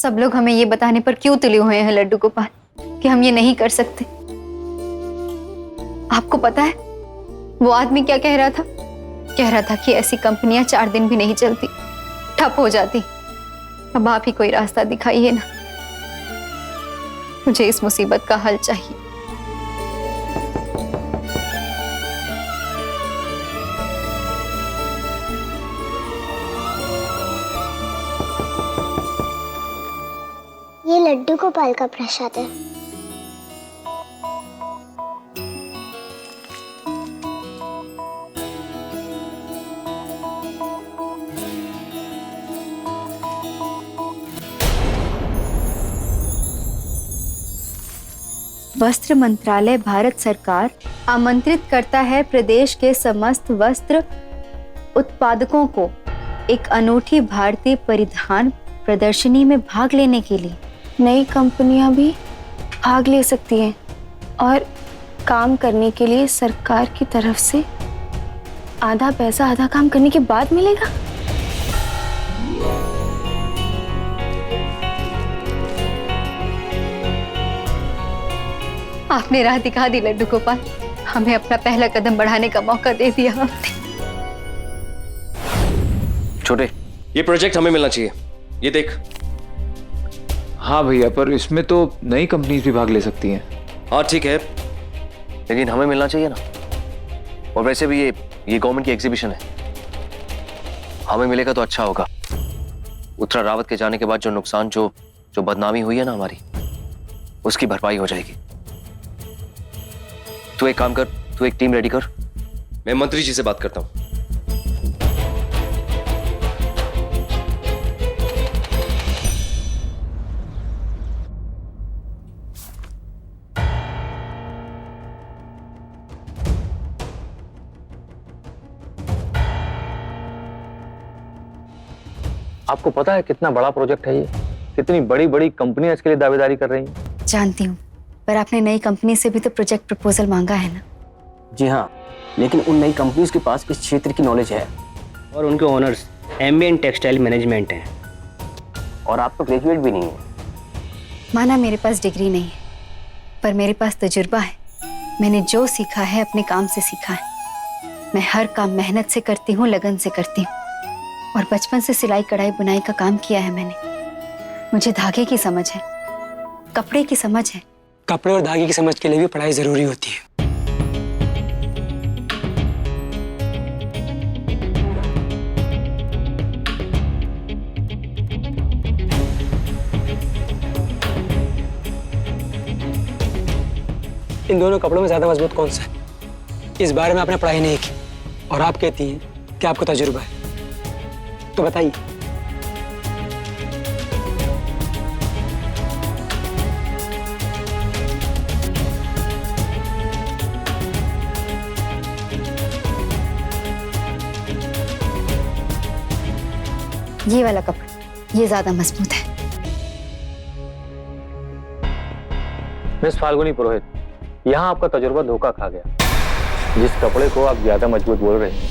सब लोग हमें ये बताने पर क्यों तुले हुए हैं लड्डू गोपाल कि हम ये नहीं कर सकते। आपको पता है वो आदमी क्या कह रहा था? कह रहा था कि ऐसी कंपनियां 4 दिन भी नहीं चलती, ठप हो जाती। अब आप ही कोई रास्ता दिखाइए ना, मुझे इस मुसीबत का हल चाहिए। ये लड्डू गोपाल का प्रसाद है। वस्त्र मंत्रालय भारत सरकार आमंत्रित करता है प्रदेश के समस्त वस्त्र उत्पादकों को एक अनूठी भारतीय परिधान प्रदर्शनी में भाग लेने के लिए। नई कंपनियां भी भाग ले सकती हैं और काम करने के लिए सरकार की तरफ से आधा पैसा आधा काम करने के बाद मिलेगा। आपने राह दिखा दी लड्डू गोपाल, हमें अपना पहला कदम बढ़ाने का मौका दे दिया आपने। छोटे, ये प्रोजेक्ट हमें मिलना चाहिए, ये देख। हाँ भैया, पर इसमें तो नई कंपनीज भी भाग ले सकती हैं। हाँ ठीक है, लेकिन हमें मिलना चाहिए ना। और वैसे भी ये गवर्नमेंट की एग्जीबिशन है, हमें मिलेगा तो अच्छा होगा। उत्तरा रावत के जाने के बाद जो नुकसान, जो बदनामी हुई है ना हमारी, उसकी भरपाई हो जाएगी। तू एक काम कर, तू एक टीम रेडी कर, मैं मंत्री जी से बात करता हूं। आपको पता है कितना बड़ा प्रोजेक्ट है ये? कितनी बड़ी बड़ी कंपनियां इसके लिए दावेदारी कर रही हैं? जानती हूँ, पर आपने नई कंपनी से भी तो प्रोजेक्ट प्रपोजल मांगा है ना? जी हाँ, लेकिन उन नई कंपनीज के पास इस क्षेत्र की नॉलेज है और उनके owners MBA in textile management हैं। और आप तो ग्रेजुएट भी नहीं है। माना मेरे पास डिग्री नहीं है, पर मेरे पास तजुर्बा है। मैंने जो सीखा है अपने काम से सीखा है। मैं हर काम मेहनत से करती हूँ, लगन से करती हूँ, और बचपन से सिलाई कढ़ाई बुनाई का काम किया है मैंने। मुझे धागे की समझ है, कपड़े की समझ है। कपड़े और धागे की समझ के लिए भी पढ़ाई जरूरी होती है। इन दोनों कपड़ों में ज्यादा मजबूत कौन सा है? इस बारे में आपने पढ़ाई नहीं की और आप कहती हैं कि आपको तजुर्बा है, तो बताइए। ये वाला कपड़ा, ये ज्यादा मजबूत है। मिस फाल्गुनी पुरोहित, यहाँ आपका तजुर्बा धोखा खा गया। जिस कपड़े को आप ज्यादा मजबूत बोल रहे हैं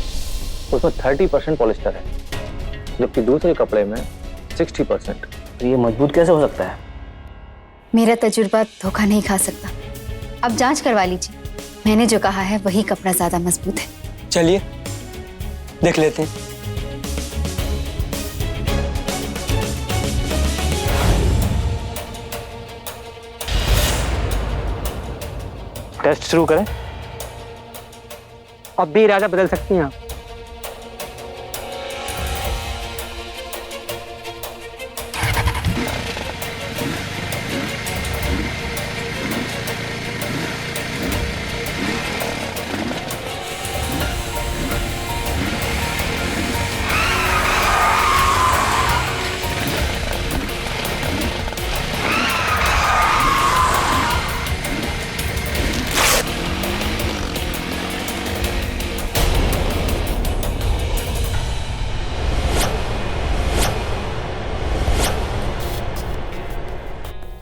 उसमें 30% पॉलिस्टर है, जबकि दूसरे कपड़े में 60%। तो ये मजबूत कैसे हो सकता है? मेरा तजुर्बा धोखा नहीं खा सकता। अब जांच करवा लीजिए, मैंने जो कहा है वही कपड़ा ज्यादा मजबूत है। चलिए देख लेते हैं। टेस्ट शुरू करें। अब भी इरादा बदल सकती हैं आप।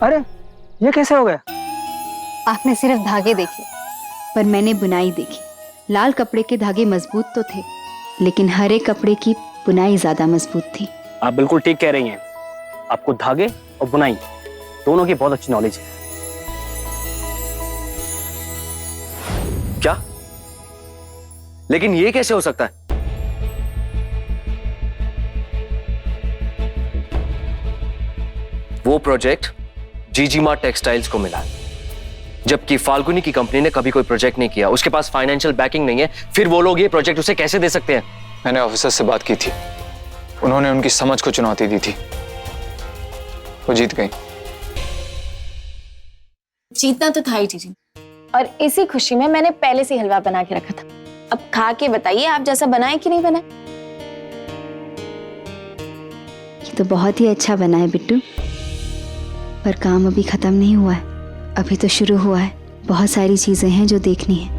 अरे ये कैसे हो गया? आपने सिर्फ धागे देखे, पर मैंने बुनाई देखी। लाल कपड़े के धागे मजबूत तो थे, लेकिन हरे कपड़े की बुनाई ज्यादा मजबूत थी। आप बिल्कुल ठीक कह रही हैं। आपको धागे और बुनाई दोनों की बहुत अच्छी नॉलेज है। क्या? लेकिन ये कैसे हो सकता है? वो प्रोजेक्ट जीजी मार्ट टेक्सटाइल्स को मिला है, जबकि फाल्गुनी की कंपनी ने कभी कोई प्रोजेक्ट नहीं किया, उसके पास फाइनेंशियल बैकिंग नहीं है, फिर वो लोग ये प्रोजेक्ट उसे कैसे दे सकते हैं? मैंने ऑफिसर से बात की थी, उन्होंने उनकी समझ को चुनौती दी थी, वो जीत गई। जीतना तो था ही जीजी, और इसी खुशी में मैंने पहले से हलवा बना के रखा था। अब खा के बताइए आप जैसा बनाए कि नहीं बनाए। ये तो बहुत ही अच्छा बना है बिट्टू, पर काम अभी खत्म नहीं हुआ है, अभी तो शुरू हुआ है। बहुत सारी चीजें हैं जो देखनी है,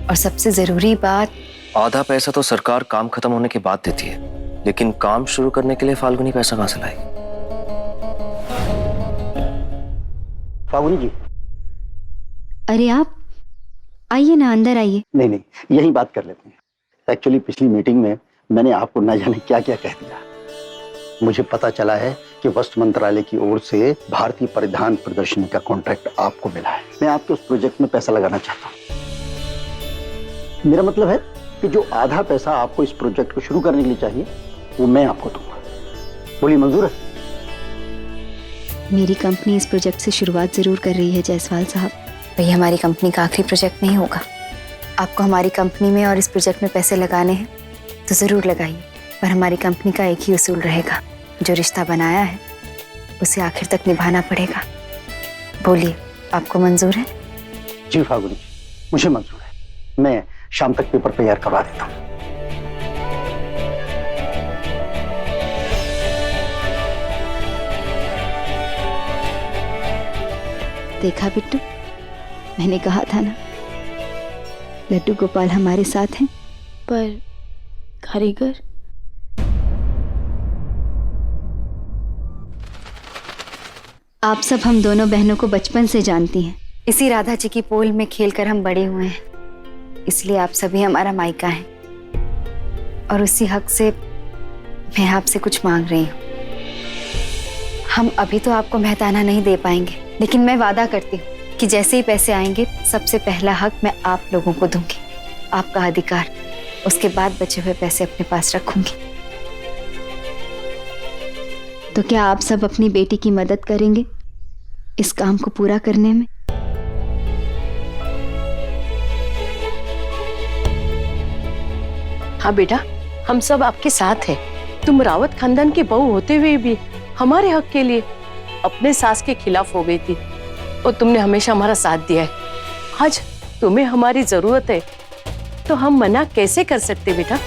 और सबसे जरूरी बात, आधा पैसा तो सरकार काम खत्म होने के बाद देती है, लेकिन काम शुरू करने के लिए फाल्गुनी पैसा कहां से लाएगी? फाल्गुनी जी। अरे आप आइए ना, अंदर आइए। नहीं नहीं, यही बात कर लेते हैं। एक्चुअली पिछली मीटिंग में मैंने आपको न जाने क्या क्या कह दिया। मुझे पता चला है कि वस्त्र मंत्रालय की ओर से भारतीय परिधान प्रदर्शनी का कॉन्ट्रैक्ट आपको मिला है। मैं आपके उस प्रोजेक्ट में पैसा लगाना चाहता हूँ। मेरा मतलब है कि जो आधा पैसा आपको इस प्रोजेक्ट को शुरू करने के लिए चाहिए, वो मैं आपको दूंगा। बोलिए, मंजूर है? मेरी कंपनी इस प्रोजेक्ट से शुरुआत जरूर कर रही है जायसवाल साहब। ये हमारी कंपनी का आखिरी प्रोजेक्ट नहीं होगा। आपको हमारी कंपनी में और इस प्रोजेक्ट में पैसे लगाने हैं तो जरूर लगाइए, पर हमारी कंपनी का एक ही उसूल रहेगा, जो रिश्ता बनाया है उसे आखिर तक निभाना पड़ेगा। बोलिए, आपको मंजूर है? जी फाल्गुनी जी, मुझे मंजूर है। मैं शाम तक पेपर तैयार करवा देता हूँ। देखा बिट्टू, मैंने कहा था ना, लड्डू गोपाल हमारे साथ हैं। पर कारीगर? आप सब हम दोनों बहनों को बचपन से जानती हैं। इसी राधा जी की पोल में खेलकर हम बड़े हुए हैं, इसलिए आप सभी हमारा मायका हैं। और उसी हक से मैं आपसे कुछ मांग रही हूँ। हम अभी तो आपको मेहताना नहीं दे पाएंगे, लेकिन मैं वादा करती हूँ कि जैसे ही पैसे आएंगे, सबसे पहला हक मैं आप लोगों को दूंगी, आपका अधिकार। उसके बाद बचे हुए पैसे अपने पास रखूंगी। तो क्या आप सब अपनी बेटी की मदद करेंगे इस काम को पूरा करने में? हाँ बेटा, हम सब आपके साथ हैं। तुम रावत खानदान की बहू होते हुए भी हमारे हक के लिए अपने सास के खिलाफ हो गई थी, और तुमने हमेशा हमारा साथ दिया है। आज तुम्हें हमारी जरूरत है, तो हम मना कैसे कर सकते बेटा?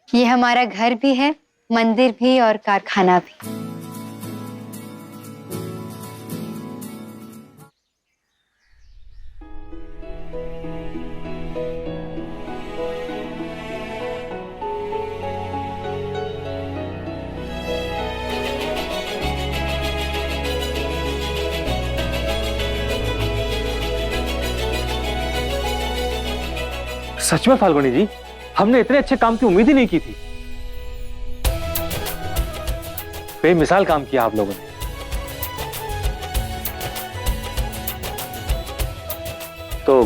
ये हमारा घर भी है, मंदिर भी और कारखाना भी। सच में फाल्गुनी जी, हमने इतने अच्छे काम की उम्मीद ही नहीं की थी। बेमिसाल काम किया आप लोगों ने। तो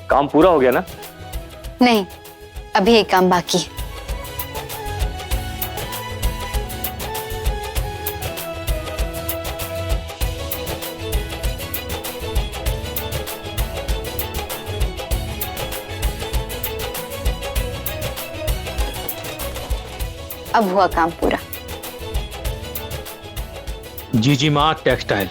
काम पूरा हो गया ना? नहीं, अभी एक काम बाकी है। अब हुआ काम पूरा। जीजी मार्ट टेक्सटाइल